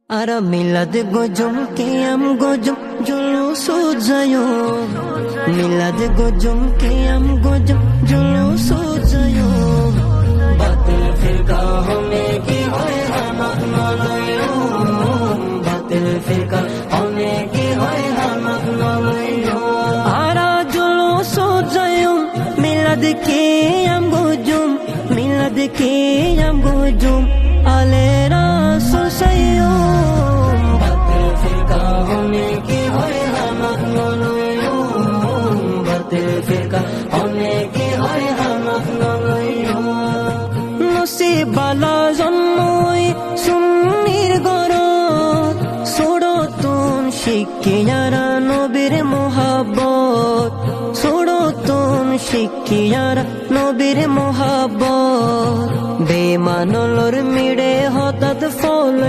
Ara milad gojum qiyam gojum julus jayo milad gojum qiyam gojum julus jayo batil firqa hame ki hoy hamak nalayo batil firqa hame ki hoy hamak nalayo ara julus jayo milad qiyam gojum ale rasul sayo বালা জন্মই সুন্নির গরত ছোড়তুন শিখিয়ারা নবীর মোহাব্বত ছোড়তুন শিখিয়ারা নবীর মোহাব্বত বেমানলর মিড়ে হঠাৎ ফল